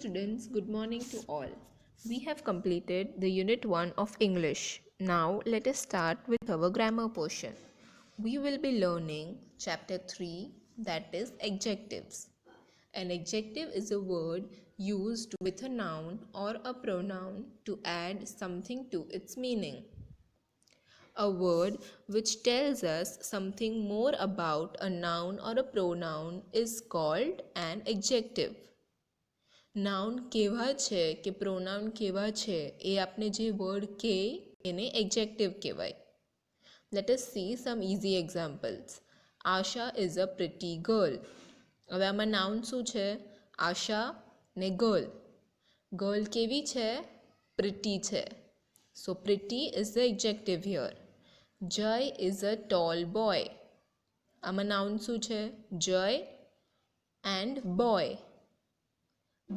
students, good morning to all. We have completed the Unit 1 of English. Now let us start with our grammar portion. We will be learning Chapter 3, that is adjectives. An adjective is a word used with a noun or a pronoun to add something to its meaning. A word which tells us something more about a noun or a pronoun is called an adjective. Noun કેવા છે કે pronoun કેવા છે એ આપણે જે word કે એને adjective કહેવાય. Let S C sum easy examples. Asha is a pretty girl. હવે આમાં નાઉન શું છે? આશા ને ગર્લ. ગર્લ કેવી છે? પ્રિટી છે. So pretty is the adjective here. Jay is a tall boy. આમાં નાઉન શું છે? જય એન્ડ બોય.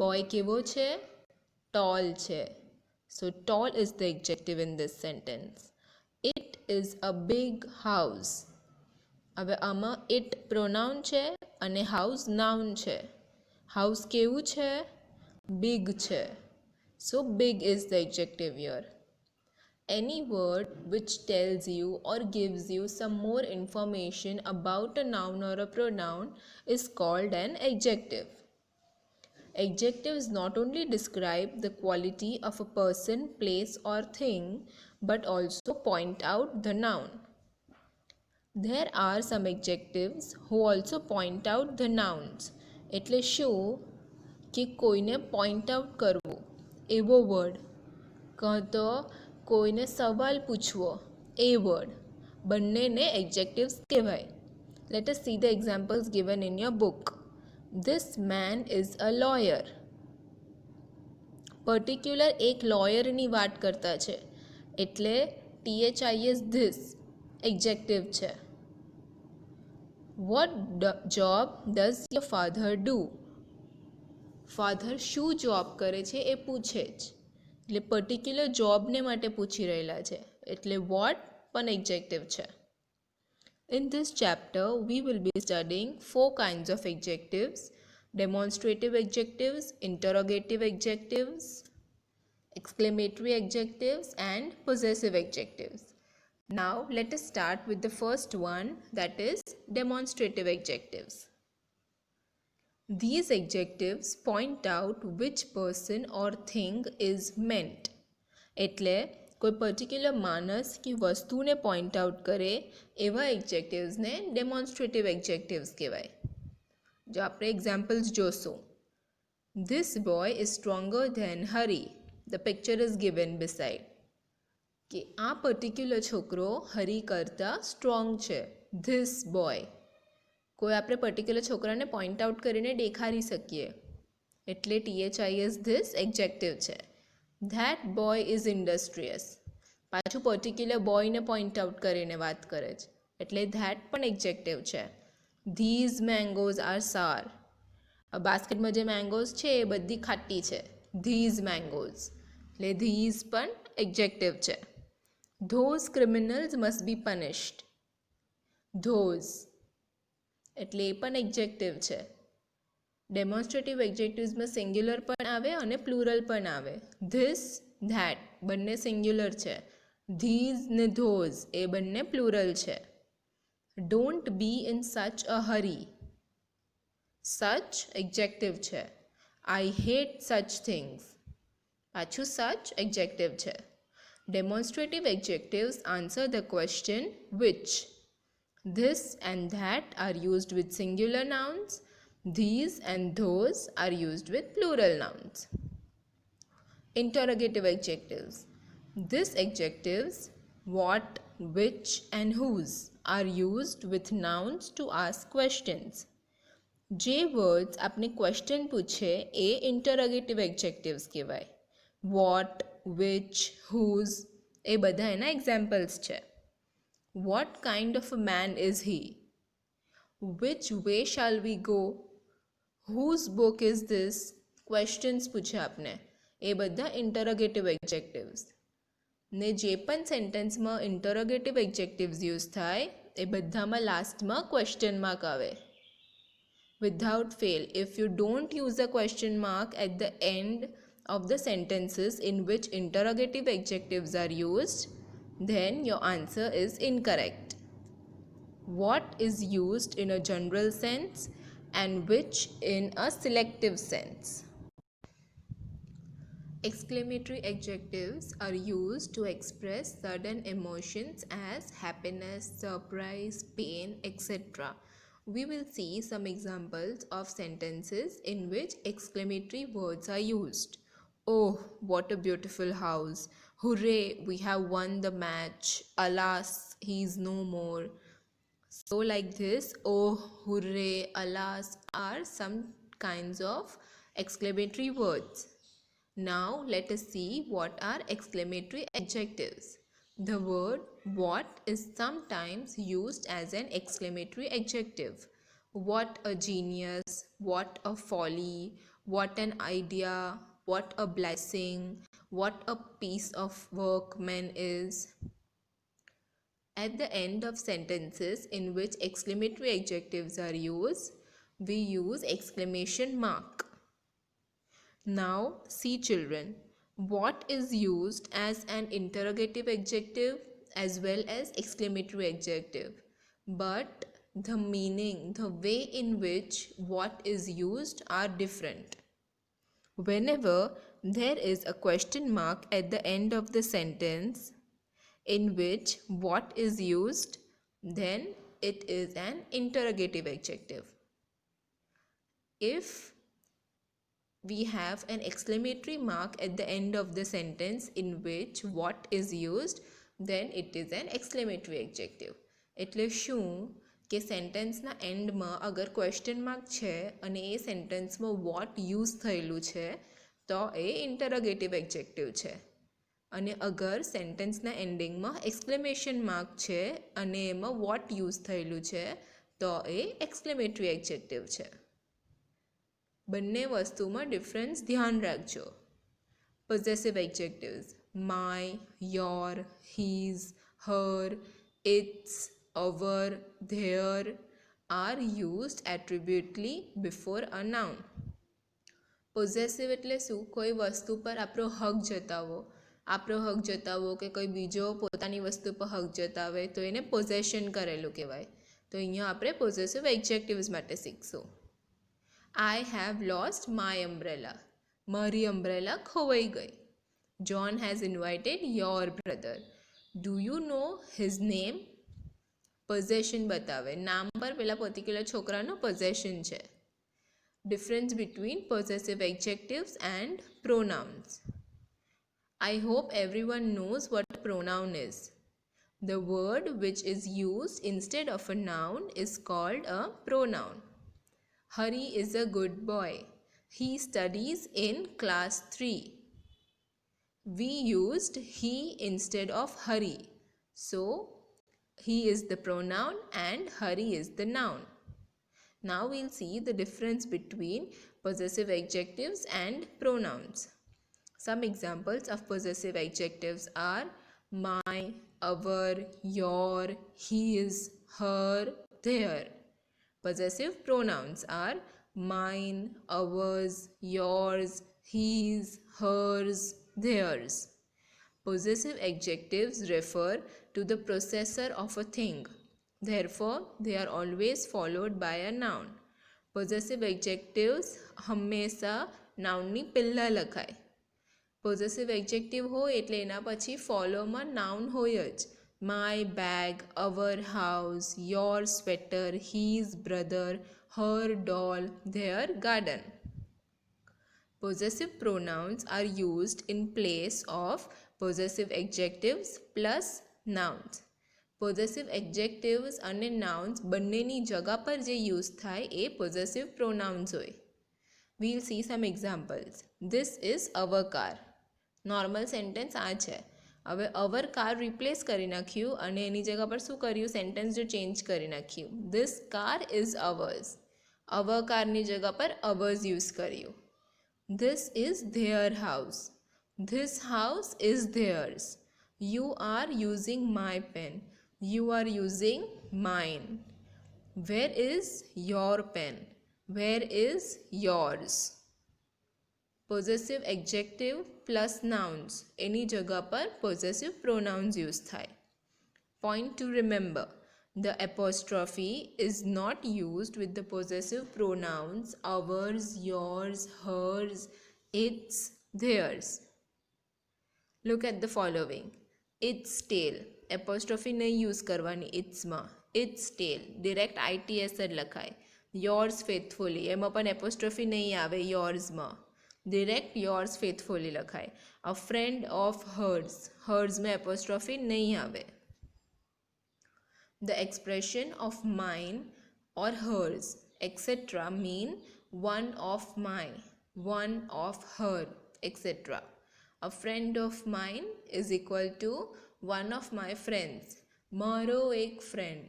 Boy કેવો છે? Tall છે. So tall is the adjective in this sentence. It is a big house. હવે આમાં it pronoun છે અને house noun છે. House કેવું છે? Big છે. So big is the adjective here. Any word which tells you or gives you some more information about a noun or a pronoun is called an adjective. Adjectives not only describe the quality of a person, place or thing, but also point out the noun. There are some adjectives who also point out the nouns. એટલે શું કે કોઈને point out કરવો એવો word, કાં તો કોઈને સવાલ પૂછવો એ word, બંનેને adjectives કહેવાય. Let us see the examples given in your book. This man is a lawyer. Particular એક લોયરની વાત કરતા છે એટલે THIS this એડજેક્ટિવ છે. What job does your father do? Father શું જોબ કરે છે એ પૂછે જ, એટલે પર્ટિક્યુલર જોબને માટે પૂછી રહેલા છે એટલે what પણ એડજેક્ટિવ છે. In this chapter, we will be studying 4 kinds of adjectives: demonstrative adjectives, interrogative adjectives, exclamatory adjectives, and possessive adjectives. Now, let us start with the first one, that is demonstrative adjectives. These adjectives point out which person or thing is meant. એટલે કોઈ particular માણસ કે વસ્તુને point out કરે એવા એડજેક્ટિવ્સને ડેમોન્સ્ટ્રેટિવ adjectives કહેવાય. જો આપણે એક્ઝામ્પલ્સ જોશું. This boy is stronger than Hari. The picture is given beside. કે આ પર્ટિક્યુલર છોકરો હરી કરતાં સ્ટ્રોંગ છે. This boy. કોઈ આપણે પર્ટિક્યુલર છોકરાને પોઈન્ટ આઉટ કરીને દેખાડી શકીએ એટલે THIS ધીસ એડજેક્ટિવ છે. That boy is ઇન્ડસ્ટ્રીયસ. પાછું પર્ટિક્યુલર બોયને પોઈન્ટ આઉટ કરીને વાત કરે છે એટલે ધેટ પણ એડજેક્ટિવ છે. ધીઝ મેંગોઝ આર સાર. બાસ્કેટમાં જે મેંગોઝ છે એ બધી ખાટી છે. ધીઝ મેંગોઝ એટલે ધીઝ પણ એડજેક્ટિવ છે. Those criminals must be punished. Those એટલે એ પણ એડજેક્ટિવ છે. ડેમોન્સ્ટ્રેટિવ એડજેક્ટિવ્સમાં સિંગ્યુલર પણ આવે અને પ્લુરલ પણ આવે. ધીસ, ધેટ બંને સિંગ્યુલર છે. ધીઝ ને ધોઝ એ બંને પ્લુરલ છે. Don't be in such a Hari. Such adjective છે. I hate such things. પાછું સચ એડજેક્ટિવ છે. Demonstrative adjectives answer the question which. This and that are used with singular nouns. These and those are used with plural nouns. Interrogative adjectives. These adjectives, what, which and whose, are used with nouns to ask questions. જે words આપણે question પૂછે એ interrogative adjectives કહેવાય. Vote, which, whose એ બધા એના examples છે. What kind of a man is he? Which way shall we go? Whose book is this? Questions પૂછે આપને એ બધા ઇન્ટરોગેટિવ એડજેક્ટિવ્સ. ને જે પણ સેન્ટેન્સમાં ઇન્ટરોગેટિવ એડજેક્ટિવ્સ યુઝ થાય એ બધામાં લાસ્ટમાં ક્વેશ્ચન માર્ક આવે. Without fail, if you don't use a question mark at the end of the sentences in which interrogative adjectives are used, then your answer is incorrect. What is used in a general sense and which in a selective sense? Exclamatory adjectives are used to express sudden emotions as happiness, surprise, pain, etc. We will see some examples of sentences in which exclamatory words are used. Oh, what a beautiful house! Hooray, we have won the match! Alas, he is no more. So, like this, oh, hooray, alas, are some kinds of exclamatory words. Now let us see what are exclamatory adjectives. The word what is sometimes used as an exclamatory adjective. What a genius, what a folly, what an idea, what a blessing, what a piece of work man is. At the end of sentences in which exclamatory adjectives are used, we use exclamation mark. Now, see children, what is used as an interrogative adjective as well as exclamatory adjective, but the meaning, the way in which what is used are different. Whenever there is a question mark at the end of the sentence in which what is used, then it is an interrogative adjective. If we have an exclamatory mark at the end of the sentence in which what is used, then it is an exclamatory adjective. એટલે શું કે સેન્ટેન્સના એન્ડમાં અગર question mark છે અને એ સેન્ટેન્સમાં vote use થયેલું છે તો એ ઇન્ટરોગેટિવ એડજેક્ટિવ છે. અને અગર સેન્ટેન્સના એન્ડિંગમાં એક્સક્લેમેશન માર્ક છે અને એમાં વોટ યુઝ થયેલું છે તો એ એક્સક્લેમેટરી એડજેક્ટિવ છે. બંને વસ્તુમાં ડિફરન્સ ध्यान રાખજો. Possessive adjectives my, your, his, her, its, our, their are used attributively before a noun. Possessive એટલે શું? કોઈ વસ્તુ પર આપણો હક જતાવો. આપણો હક જતાવો કે કોઈ બીજો પોતાની વસ્તુ પર હક જતાવે તો એને પોઝેશન કરેલું કહેવાય. તો અહીંયા આપણે પોઝેસિવ એડજેક્ટિવ્સ માટે શીખશું. I have lost my umbrella. મારી umbrella ખોવાઈ ગઈ. John has invited your brother. Do you know his name? Possession બતાવે. નામ પર પેલા પર્ટિક્યુલર છોકરાનો possession છે. Difference between possessive adjectives and pronouns. I hope everyone knows what a pronoun is. The word which is used instead of a noun is called a pronoun. Hari is a good boy. He studies in class 3. We used he instead of Hari. So, he is the pronoun and Hari is the noun. Now we'll see the difference between possessive adjectives and pronouns. Some examples of possessive adjectives are my, our, your, his, her, their. Possessive pronouns are mine, ours, yours, his, hers, theirs. Possessive adjectives refer to the possessor of a thing. Therefore, they are always followed by a noun. Possessive adjectives હંમેશા નાઉનની પહેલાં લખાય. Possessive adjective હોય એટલે એના પછી ફોલોમાં noun હોય જ. My bag, our house, your sweater, his brother, her doll, their garden. Possessive pronouns are used in place of possessive adjectives plus nouns. Possessive adjectives અને nouns બંનેની જગા પર જે યુઝ થાય એ possessive pronouns હોય. We'll see some examples. This is our car. Normal sentence આ છે. હવે અવર કાર રિપ્લેસ કરી નાખ્યું અને એની જગ્યા પર શું કર્યું? સેન્ટેન્સ જો ચેન્જ કરી નાખ્યું. This car is ours. Our કારની જગ્યા પર અવર્સ યુઝ કર્યું. This is their house. This house is theirs. You are using my pen. You are using mine. Where is your pen? Where is yours? Possessive adjective plus nouns એની જગા પર possessive pronouns use થાય. Point to remember, the apostrophe is not used with the possessive pronouns ours, yours, hers, its, theirs. Look at the following. Its tail. Apostrophe नहीं use करवानी its માં. Its tail. Direct ITS જ લખાય. Yours faithfully. એમાં પણ apostrophe નહીં આવે yours માં. Direct yours faithfully લખાય. A friend of hers. Hers में apostrophe नहीं આવે. The expression of mine or hers, etc. mean one of my, one of her, etc. A friend of mine is equal to one of my friends. મારો એક friend.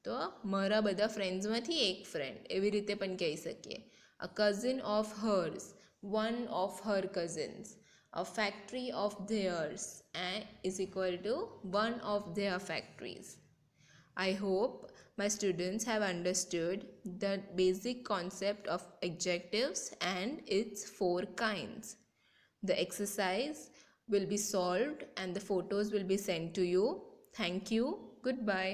તો મારા બધા friendsમાંથી એક friend. એવી રીતે પણ કહી શકીએ. A cousin of hers, one of her cousins. A factory of theirs is equal to one of their factories. I hope my students have understood the basic concept of adjectives and its 4 kinds. The exercise will be solved and the photos will be sent to you. Thank you. Goodbye.